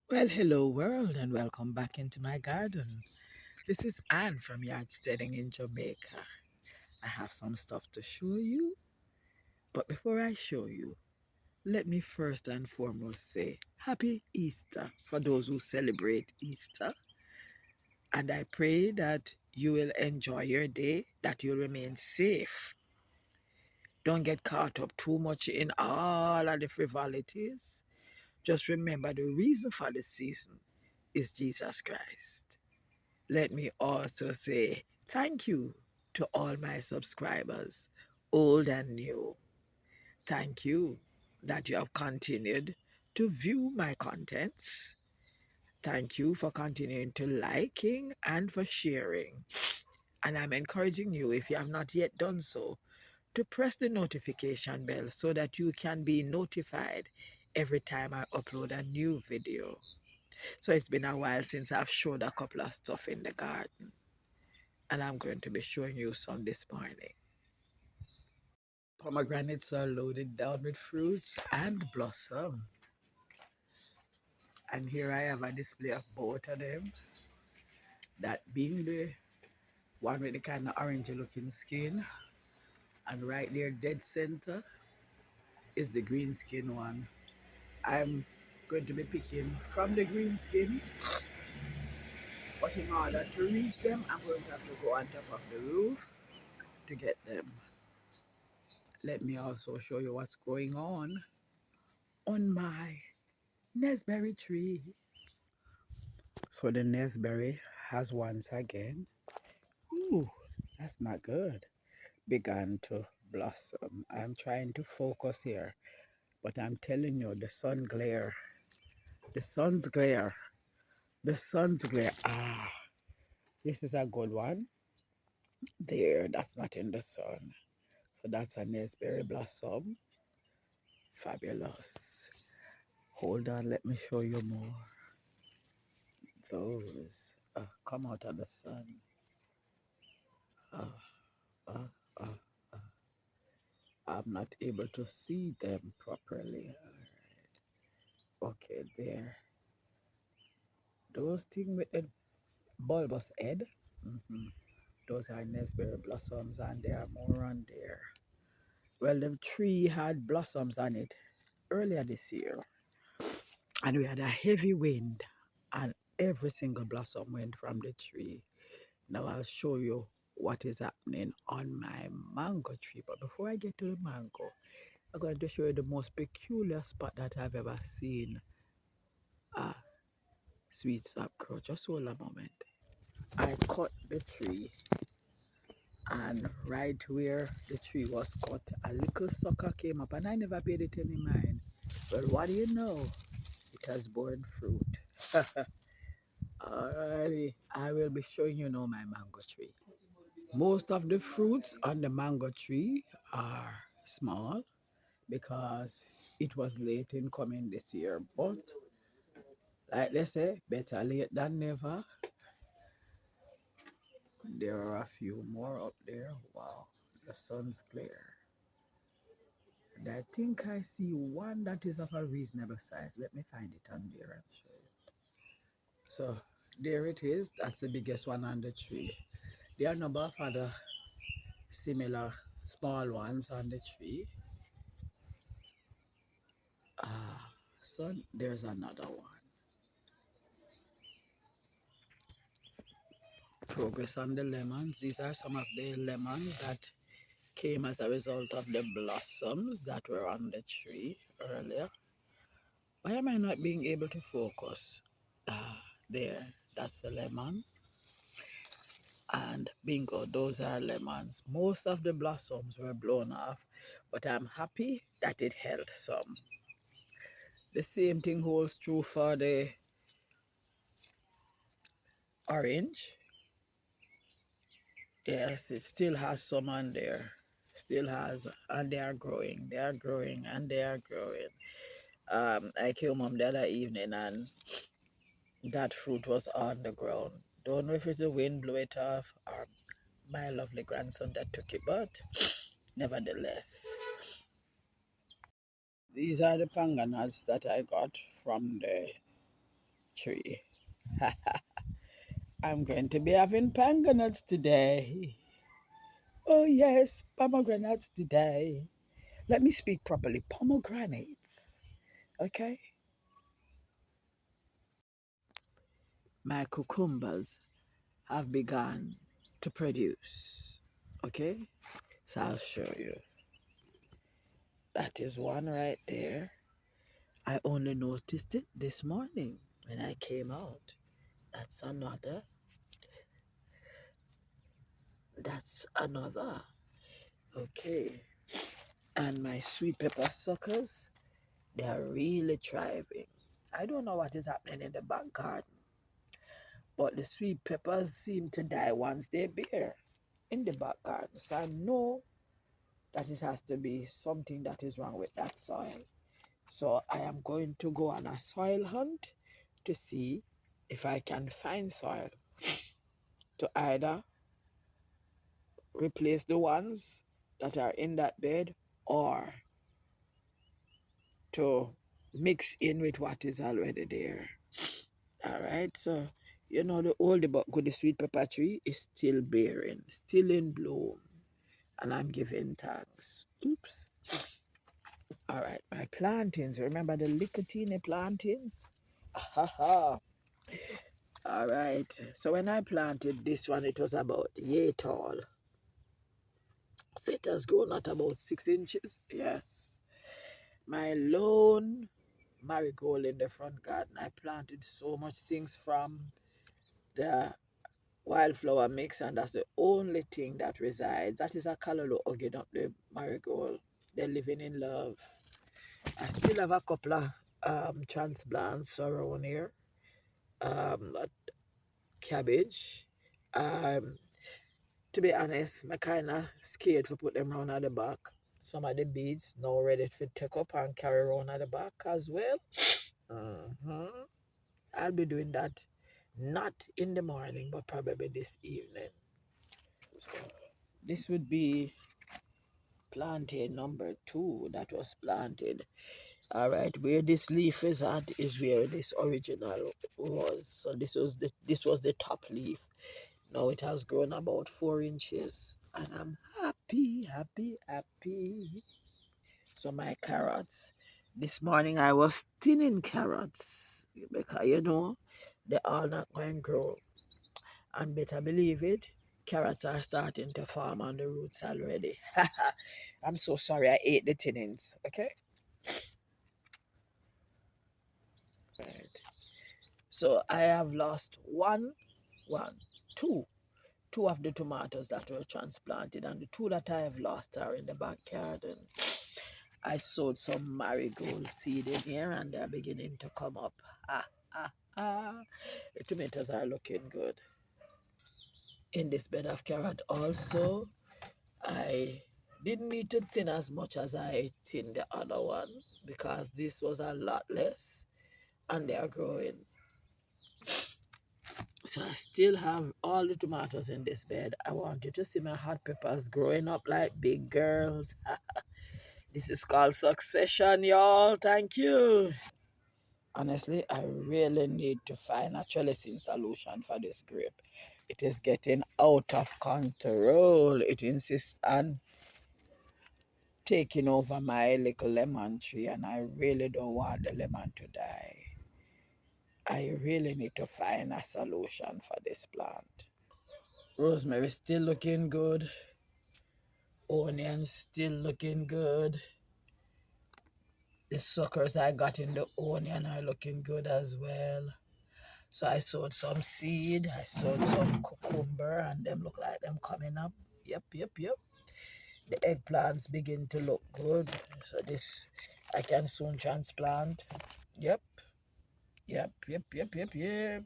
Well, hello world, and welcome back into my garden. This is Anne from Yardsteading in Jamaica. I have some stuff to show you, but before I show you, let me first and foremost say Happy Easter for those who celebrate Easter. And I pray that you will enjoy your day, that you'll remain safe. Don't get caught up too much in all of the frivolities. Just remember the reason for the season is Jesus Christ. Let me also say thank you to all my subscribers, old and new. Thank you that you have continued to view my contents. Thank you for continuing to liking and for sharing. And I'm encouraging you, if you have not yet done so, to press the notification bell so that you can be notified every time I upload a new video. So it's been a while since I've showed a couple of stuff in the garden, and I'm going to be showing you some this morning. Pomegranates are loaded down with fruits and blossom. And here I have a display of both of them. That being the one with the kind of orangey looking skin, and right there dead center is the green skin one. I'm going to be picking from the green skin, but in order to reach them, I'm going to have to go on top of the roof to get them. Let me also show you what's going on my Nesberry tree. So the Nesberry has once again, ooh, that's not good, began to blossom. I'm trying to focus here, but I'm telling you, the sun glare, the sun's glare, the sun's glare. This is a good one. There, that's not in the sun. So that's a Nesberry blossom. Fabulous. Hold on, let me show you more. Those come out of the sun. Uh, uh, uh, I'm not able to see them properly. Okay, there. Those things with the bulbous head, mhm, those are Nesberry blossoms, and there are more on there. Well, the tree had blossoms on it earlier this year, and we had a heavy wind, and every single blossom went from the tree. Now I'll show you what is happening on my mango tree. But before I get to the mango, I'm going to show you the most peculiar spot that I've ever seen a sweet sapcrow. Just hold a moment. I cut the tree, and right where the tree was cut, a little sucker came up, and I never paid it any mind. Well, what do you know? It has borne fruit. Alrighty, I will be showing you now my mango tree. Most of the fruits on the mango tree are small because it was late in coming this year. But like they say, better late than never. There are a few more up there. Wow, the sun's clear. And I think I see one that is of a reasonable size. Let me find it on there and show you. So there it is. That's the biggest one on the tree. There are a number of other similar small ones on the tree. So there's another one. Progress on the lemons. These are some of the lemons that came as a result of the blossoms that were on the tree earlier. Why am I not being able to focus? There, that's the lemon. And bingo, those are lemons. Most of the blossoms were blown off, but I'm happy that it held some. The same thing holds true for the orange. Yes, it still has some on there. Still has, and they are growing. They are growing, and they are growing. I came home the other evening, and that fruit was on the ground. Don't know if it's the wind blew it off or my lovely grandson that took it, but nevertheless. These are the panganas that I got from the tree. I'm going to be having pomegranates today. Oh, yes, pomegranates today. Let me speak properly. Pomegranates. Okay? My cucumbers have begun to produce. Okay? So I'll show you. That is one right there. I only noticed it this morning when I came out. That's another. That's another. Okay. And my sweet pepper suckers, they are really thriving. I don't know what is happening in the back garden, but the sweet peppers seem to die once they bear in the back garden. So I know that it has to be something that is wrong with that soil. So I am going to go on a soil hunt to see if I can find soil to either replace the ones that are in that bed or to mix in with what is already there. All right, so you know the old but good sweet pepper tree is still bearing, still in bloom, and I'm giving thanks. Oops. All right, my plantains. Remember the little teeny plantains? Ha ha. All right. So when I planted this one, it was about yay tall. So it has grown at about 6 inches. Yes. My lone marigold in the front garden. I planted so much things from the wildflower mix, and that's the only thing that resides. That is a callaloo hugging up the marigold. They're living in love. I still have a couple of transplants around here. A cabbage. Um, to be honest, I kind of scared to put them around at the back. Some of the beads now ready to take up and carry around at the back as well. Mhm. I'll be doing that not in the morning, but probably this evening. So this would be plantain number 2 that was planted. All right, where this leaf is at is where this original was. So this was the top leaf. Now it has grown about 4 inches, and I'm happy, happy, happy. So my carrots. This morning I was thinning carrots because they are not going to grow. And better believe it, carrots are starting to form on the roots already. I'm so sorry I ate the tinnings. Okay. Right. So I have lost one, two, two of the tomatoes that were transplanted, and the two that I have lost are in the backyard. And I sowed some marigold seed in here, and they're beginning to come up. Ah, ah, ah. The tomatoes are looking good. In this bed of carrot also, I didn't need to thin as much as I thinned the other one because this was a lot less and they are growing. So I still have all the tomatoes in this bed. I want you to see my hot peppers growing up like big girls. This is called succession, y'all. Thank you. Honestly, I really need to find a trellising solution for this grape. It is getting out of control. It insists on taking over my little lemon tree, and I really don't want the lemon to die. I really need to find a solution for this plant. Rosemary still looking good. Onions still looking good. The suckers I got in the onion are looking good as well. So I sowed some seed, I sowed some cucumber, and them look like them coming up. Yep, yep, yep. The eggplants begin to look good. So this I can soon transplant. Yep, yep, yep, yep, yep, yep.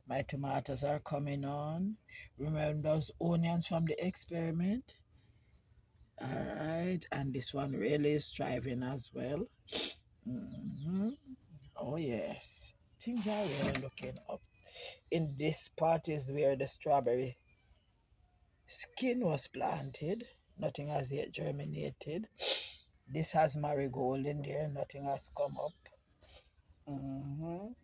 My tomatoes are coming on. Remember those onions from the experiment? All right, and this one really is thriving as well. Oh yes, things are really looking up. In this part is where the strawberry skin was planted. Nothing has yet germinated. This has marigold in there. Nothing has come up. Mhm.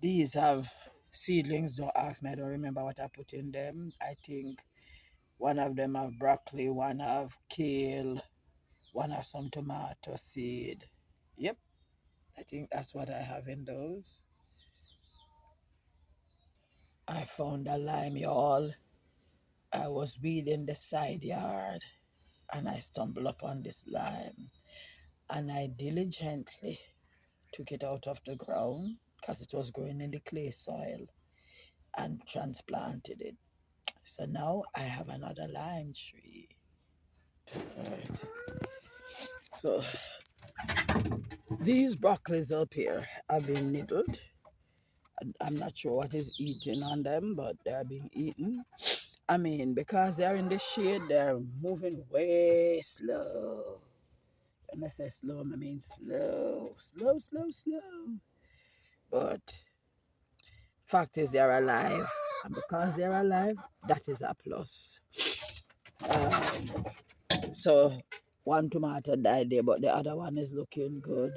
These have seedlings. Don't ask me. I don't remember what I put in them. I think one of them have broccoli, one have kale, one have some tomato seed. Yep, I think that's what I have in those. I found a lime, y'all. I was weeding the side yard and I stumbled upon this lime and I diligently took it out of the ground because it was growing in the clay soil and transplanted it. So now I have another lime tree. Right. So these broccolis up here have been nibbled. I'm not sure what is eating on them, but they're being eaten. I mean, because they're in the shade, they're moving way slow. When I say slow, I mean slow, slow, slow, slow. But fact is, they're alive. And because they're alive, that is a plus. Um, so one tomato died there, but the other one is looking good.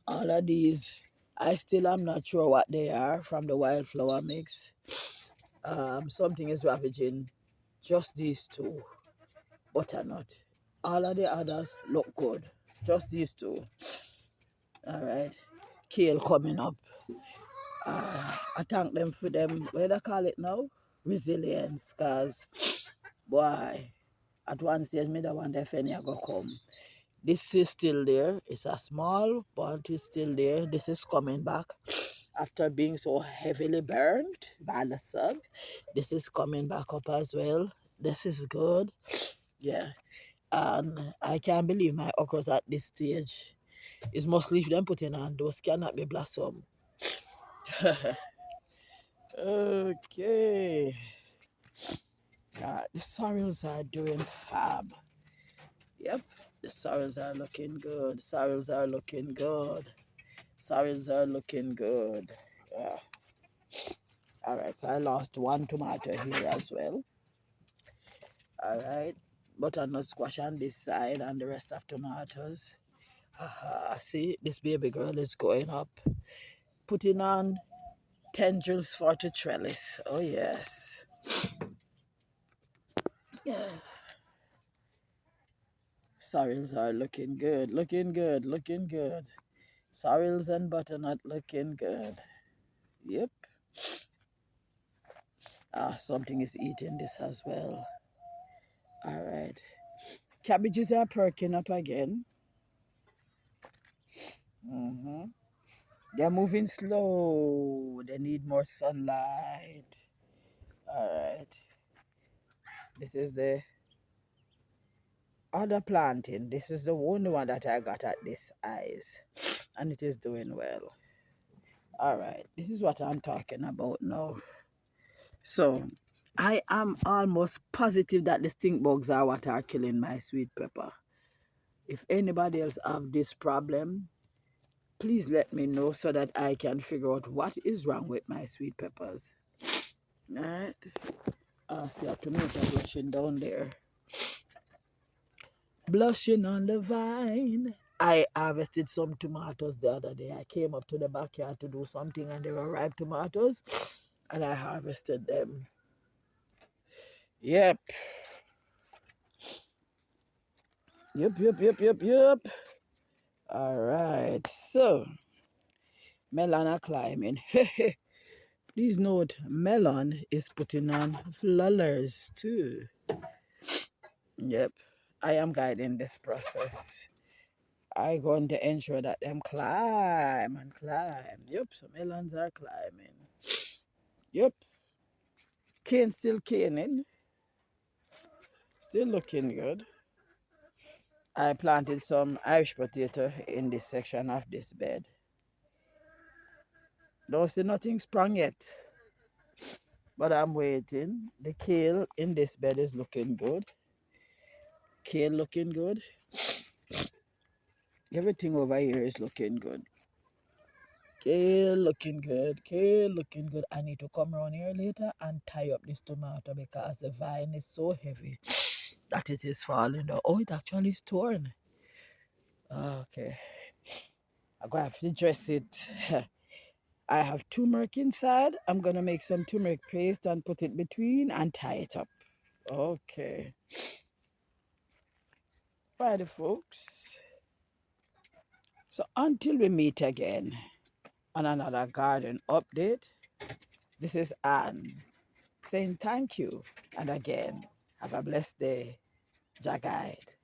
All of these, I still am not sure what they are from the wildflower mix. Something is ravaging just these two butternut. All of the others look good. Just these two. All right. Kale coming up. I thank them for them, what do they call it now? Resilience. Because, boy, at one stage, me the one that Fanny go come. This is still there. It's a small, but it's still there. This is coming back after being so heavily burned by the sun. This is coming back up as well. This is good. Yeah. And I can't believe my okras at this stage. It's mostly if them putting on those cannot be blossom. Okay. The sorrels are doing fab. Yep. The sorrels are looking good. Sorrels are looking good. Sorrels are looking good. Yeah. All right. So I lost one tomato here as well. All right. Butternut squash on this side and the rest of tomatoes. See, this baby girl is going up. Putting on tendrils for the trellis. Oh, yes. Yeah. Sorrels are looking good, looking good, looking good. Sorrels and butternut looking good. Yep. Something is eating this as well. All right. Cabbages are perking up again. They're moving slow. They need more sunlight. All right. This is the other planting. This is the only one that I got at this size. And it is doing well. All right. This is what I'm talking about now. So, I am almost positive that the stink bugs are what are killing my sweet pepper. If anybody else have this problem, please let me know so that I can figure out what is wrong with my sweet peppers. All right. See a tomato blushing down there. Blushing on the vine. I harvested some tomatoes the other day. I came up to the backyard to do something and they were ripe tomatoes and I harvested them. Yep. Yep. All right. So, melon are climbing. Please note, melon is putting on flowers too. Yep. I am guiding this process. I going to ensure that them climb and climb. Yep. So melons are climbing. Yep. Cane still caning. Still looking good. I planted some Irish potato in this section of this bed. Don't see nothing sprung yet, but I'm waiting. The kale in this bed is looking good. Kale looking good. Everything over here is looking good. Kale looking good. Kale looking good. I need to come around here later and tie up this tomato because the vine is so heavy that it is falling down. Oh, it actually is torn. Okay. I'm going to have to dress it. I have turmeric inside. I'm going to make some turmeric paste and put it between and tie it up. Okay. Righty, folks. So until we meet again on another garden update, this is Anne saying thank you. And again, have a blessed day. Jah guide.